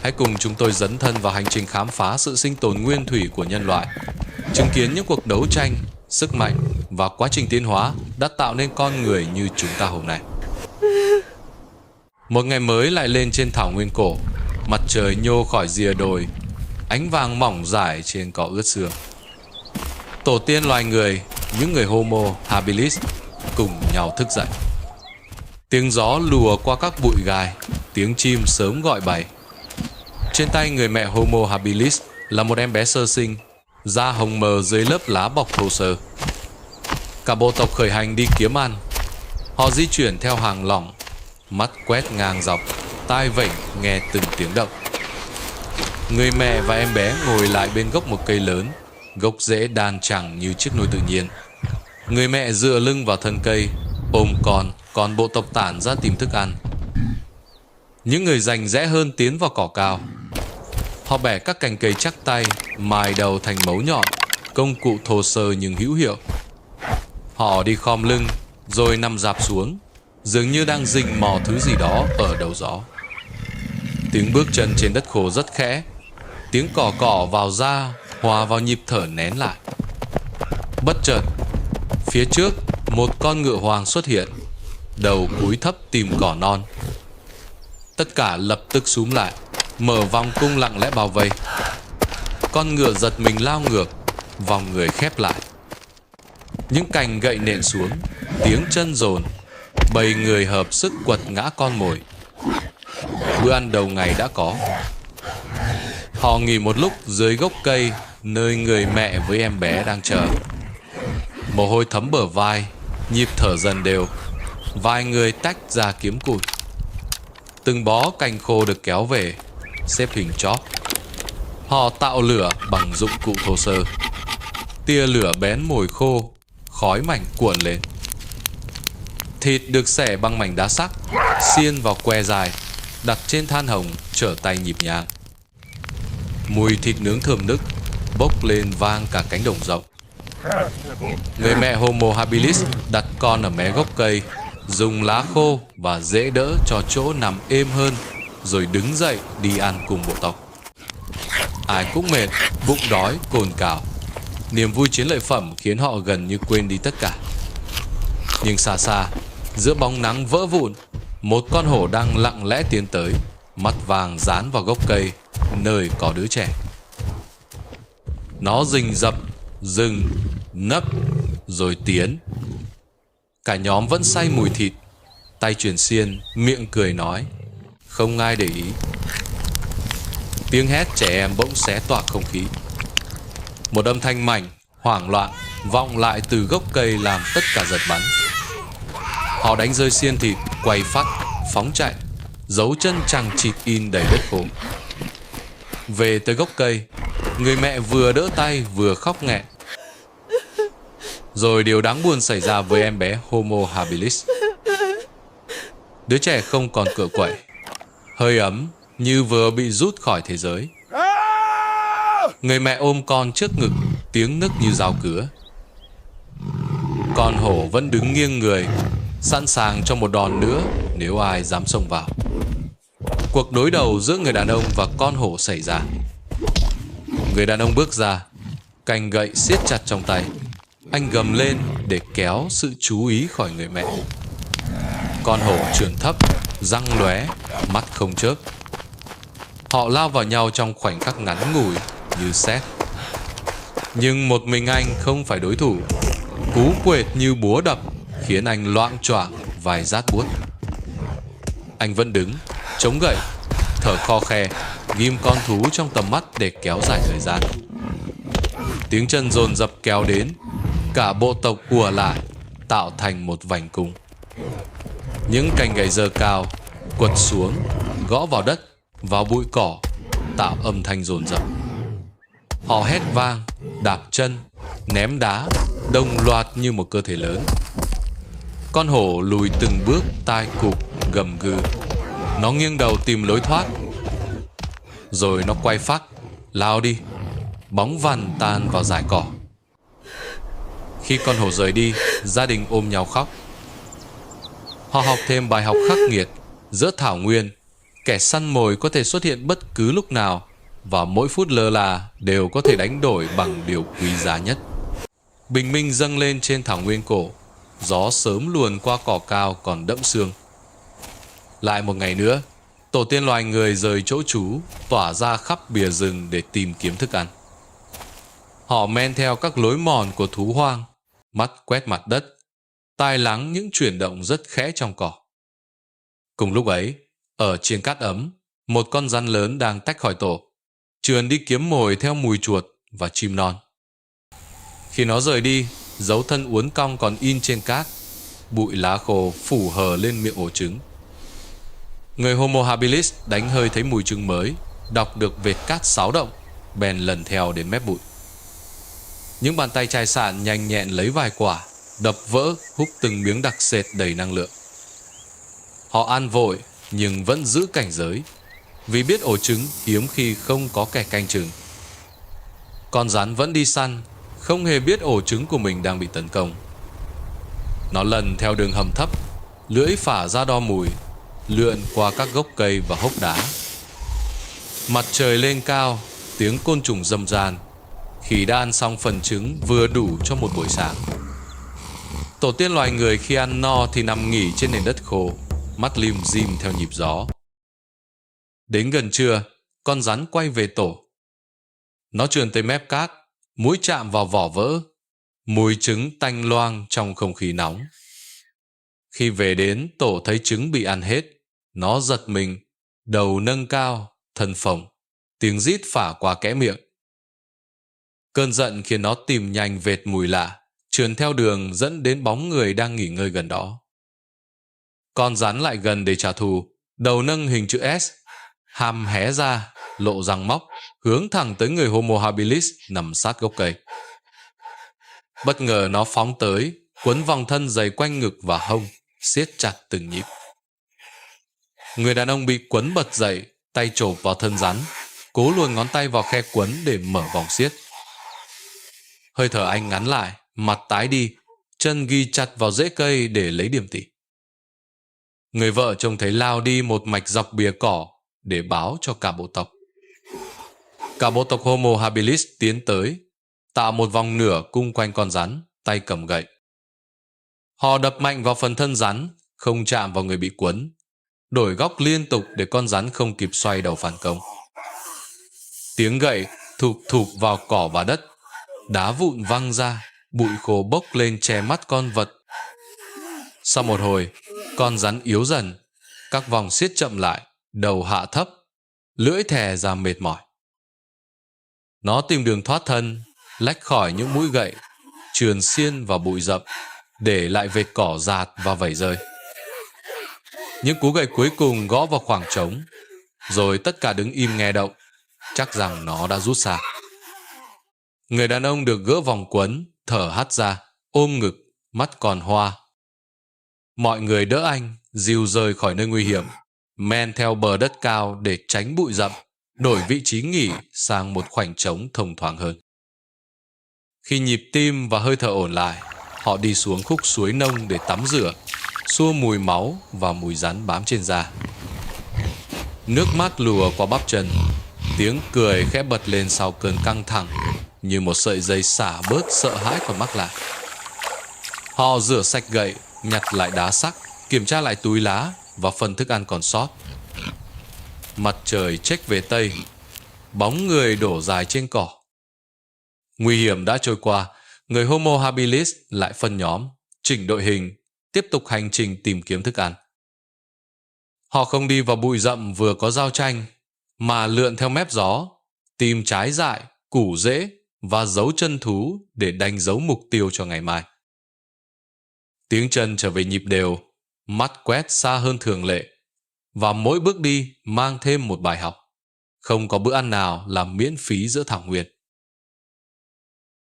Hãy cùng chúng tôi dấn thân vào hành trình khám phá sự sinh tồn nguyên thủy của nhân loại, chứng kiến những cuộc đấu tranh, sức mạnh và quá trình tiến hóa đã tạo nên con người như chúng ta hôm nay. Một ngày mới lại lên trên thảo nguyên cổ, mặt trời nhô khỏi rìa đồi, ánh vàng mỏng rải trên cỏ ướt sương. Tổ tiên loài người, những người Homo habilis, cùng nhau thức dậy. Tiếng gió lùa qua các bụi gai, tiếng chim sớm gọi bày. Trên tay người mẹ Homo habilis là một em bé sơ sinh, da hồng mờ dưới lớp lá bọc thô sơ. Cả bộ tộc khởi hành đi kiếm ăn. Họ di chuyển theo hàng lỏng, mắt quét ngang dọc, tai vểnh nghe từng tiếng động. Người mẹ và em bé ngồi lại bên gốc một cây lớn, gốc rễ đan chẳng như chiếc nôi tự nhiên. Người mẹ dựa lưng vào thân cây, ôm con, còn bộ tộc tản ra tìm thức ăn. Những người rành rẽ hơn tiến vào cỏ cao. Họ bẻ các cành cây chắc tay, mài đầu thành mấu nhọn, công cụ thô sơ nhưng hữu hiệu. Họ đi khom lưng, rồi nằm rạp xuống, dường như đang rình mò thứ gì đó ở đầu gió. Tiếng bước chân trên đất khô rất khẽ, tiếng cỏ cỏ vào da hòa vào nhịp thở nén lại. Bất chợt, phía trước một con ngựa hoàng xuất hiện, đầu cúi thấp tìm cỏ non. Tất cả lập tức xúm lại, mở vòng cung lặng lẽ bao vây. Con ngựa giật mình lao ngược, vòng người khép lại. Những cành gậy nện xuống, tiếng chân dồn, bầy người hợp sức quật ngã con mồi. Bữa ăn đầu ngày đã có. Họ nghỉ một lúc dưới gốc cây, nơi người mẹ với em bé đang chờ. Mồ hôi thấm bờ vai, nhịp thở dần đều. Vài người tách ra kiếm củi. Từng bó cành khô được kéo về, xếp hình chóp. Họ tạo lửa bằng dụng cụ thô sơ. Tia lửa bén mồi khô, khói mảnh cuộn lên. Thịt được xẻ bằng mảnh đá sắc, xiên vào que dài, đặt trên than hồng, trở tay nhịp nhàng. Mùi thịt nướng thơm nức bốc lên vang cả cánh đồng rộng. Người mẹ Homo habilis đặt con ở mé gốc cây, dùng lá khô và rễ đỡ cho chỗ nằm êm hơn, rồi đứng dậy đi ăn cùng bộ tộc. Ai cũng mệt, bụng đói, cồn cào. Niềm vui chiến lợi phẩm khiến họ gần như quên đi tất cả. Nhưng xa xa, giữa bóng nắng vỡ vụn, một con hổ đang lặng lẽ tiến tới, mắt vàng dán vào gốc cây, nơi có đứa trẻ. Nó rình rập, dừng, nấp, rồi tiến. Cả nhóm vẫn say mùi thịt, tay truyền xiên, miệng cười nói, không ai để ý. Tiếng hét trẻ em bỗng xé toạc không khí. Một âm thanh mảnh, hoảng loạn vọng lại từ gốc cây làm tất cả giật bắn. Họ đánh rơi xiên thịt, quay phắt, phóng chạy, dấu chân chằng chịt in đầy đất khô. Về tới gốc cây, người mẹ vừa đỡ tay vừa khóc nghẹn. Rồi điều đáng buồn xảy ra với em bé Homo habilis. Đứa trẻ không còn cựa quậy, hơi ấm như vừa bị rút khỏi thế giới. Người mẹ ôm con trước ngực, tiếng nức như dao cứa. Con hổ vẫn đứng nghiêng người, sẵn sàng cho một đòn nữa nếu ai dám xông vào. Cuộc đối đầu giữa người đàn ông và con hổ xảy ra. Người đàn ông bước ra, cành gậy siết chặt trong tay. Anh gầm lên để kéo sự chú ý khỏi người mẹ. Con hổ trườn thấp, răng lóe, mắt không chớp. Họ lao vào nhau trong khoảnh khắc ngắn ngủi như sét. Nhưng một mình anh không phải đối thủ. Cú quệt như búa đập khiến anh loạng choạng vài rát buốt. Anh vẫn đứng, chống gậy, thở kho khe, ghim con thú trong tầm mắt để kéo dài thời gian. Tiếng chân dồn dập kéo đến, cả bộ tộc ùa lại, tạo thành một vành cung. Những cành gậy giơ cao, quật xuống, gõ vào đất, vào bụi cỏ, tạo âm thanh dồn dập. Họ hét vang, đạp chân, ném đá, đồng loạt như một cơ thể lớn. Con hổ lùi từng bước, tai cụp, gầm gừ. Nó nghiêng đầu tìm lối thoát. Rồi nó quay phác, lao đi, bóng vằn tan vào dải cỏ. Khi con hổ rời đi, gia đình ôm nhau khóc. Họ học thêm bài học khắc nghiệt. Giữa thảo nguyên, kẻ săn mồi có thể xuất hiện bất cứ lúc nào, và mỗi phút lơ là đều có thể đánh đổi bằng điều quý giá nhất. Bình minh dâng lên trên thảo nguyên cổ. Gió sớm luồn qua cỏ cao còn đẫm sương. Lại một ngày nữa, tổ tiên loài người rời chỗ trú, tỏa ra khắp bìa rừng để tìm kiếm thức ăn. Họ men theo các lối mòn của thú hoang, mắt quét mặt đất, tai lắng những chuyển động rất khẽ trong cỏ. Cùng lúc ấy, ở trên cát ấm, một con rắn lớn đang tách khỏi tổ, trườn đi kiếm mồi theo mùi chuột và chim non. Khi nó rời đi, dấu thân uốn cong còn in trên cát, bụi lá khô phủ hờ lên miệng ổ trứng. Người Homo habilis đánh hơi thấy mùi trứng mới, đọc được vệt cát xáo động, bèn lần theo đến mép bụi. Những bàn tay chai sạn nhanh nhẹn lấy vài quả, đập vỡ, húc từng miếng đặc sệt đầy năng lượng. Họ ăn vội nhưng vẫn giữ cảnh giới, vì biết ổ trứng hiếm khi không có kẻ canh chừng. Con rắn vẫn đi săn, không hề biết ổ trứng của mình đang bị tấn công. Nó lần theo đường hầm thấp, lưỡi phả ra đo mùi, lượn qua các gốc cây và hốc đá. Mặt trời lên cao, tiếng côn trùng râm ran. Khi đã ăn xong phần trứng vừa đủ cho một buổi sáng. Tổ tiên loài người khi ăn no thì nằm nghỉ trên nền đất khô, mắt lim dim theo nhịp gió. Đến gần trưa, con rắn quay về tổ. Nó trườn tới mép cát, mũi chạm vào vỏ vỡ, mùi trứng tanh loang trong không khí nóng. Khi về đến, tổ thấy trứng bị ăn hết. Nó giật mình, đầu nâng cao, thân phồng, tiếng rít phả qua kẽ miệng. Cơn giận khiến nó tìm nhanh vệt mùi lạ, trườn theo đường dẫn đến bóng người đang nghỉ ngơi gần đó. Con rắn lại gần để trả thù, đầu nâng hình chữ S, hàm hé ra, lộ răng móc, hướng thẳng tới người Homo habilis nằm sát gốc cây. Bất ngờ nó phóng tới, quấn vòng thân dày quanh ngực và hông, siết chặt từng nhịp. Người đàn ông bị quấn bật dậy, tay chộp vào thân rắn, cố luồn ngón tay vào khe quấn để mở vòng siết. Hơi thở anh ngắn lại, mặt tái đi, chân ghi chặt vào rễ cây để lấy điểm tỉ. Người vợ trông thấy lao đi một mạch dọc bìa cỏ để báo cho cả bộ tộc. Cả bộ tộc Homo habilis tiến tới, tạo một vòng nửa cung quanh con rắn, tay cầm gậy. Họ đập mạnh vào phần thân rắn, không chạm vào người bị quấn, đổi góc liên tục để con rắn không kịp xoay đầu phản công. Tiếng gậy thụp thụp vào cỏ và đất, đá vụn văng ra, bụi khô bốc lên che mắt con vật. Sau một hồi, con rắn yếu dần, các vòng siết chậm lại, đầu hạ thấp, lưỡi thè ra mệt mỏi. Nó tìm đường thoát thân, lách khỏi những mũi gậy, trườn xiên vào bụi rậm, để lại vệt cỏ rạt và vẩy rơi. Những cú gậy cuối cùng gõ vào khoảng trống, rồi tất cả đứng im nghe động, chắc rằng nó đã rút xa. Người đàn ông được gỡ vòng quấn, thở hắt ra, ôm ngực, mắt còn hoa. Mọi người đỡ anh, dìu rời khỏi nơi nguy hiểm, men theo bờ đất cao để tránh bụi rậm, đổi vị trí nghỉ sang một khoảnh trống thông thoáng hơn. Khi nhịp tim và hơi thở ổn lại, họ đi xuống khúc suối nông để tắm rửa, xua mùi máu và mùi rắn bám trên da. Nước mắt lùa qua bắp chân, tiếng cười khẽ bật lên sau cơn căng thẳng, như một sợi dây xả bớt sợ hãi còn mắc lại. Họ rửa sạch gậy, nhặt lại đá sắc, kiểm tra lại túi lá và phần thức ăn còn sót. Mặt trời chếch về tây, bóng người đổ dài trên cỏ. Nguy hiểm đã trôi qua, người Homo habilis lại phân nhóm, chỉnh đội hình, tiếp tục hành trình tìm kiếm thức ăn. Họ không đi vào bụi rậm vừa có giao tranh, mà lượn theo mép gió, tìm trái dại, củ rễ và dấu chân thú để đánh dấu mục tiêu cho ngày mai. Tiếng chân trở về nhịp đều, mắt quét xa hơn thường lệ, và mỗi bước đi mang thêm một bài học. Không có bữa ăn nào là miễn phí giữa thảo nguyên.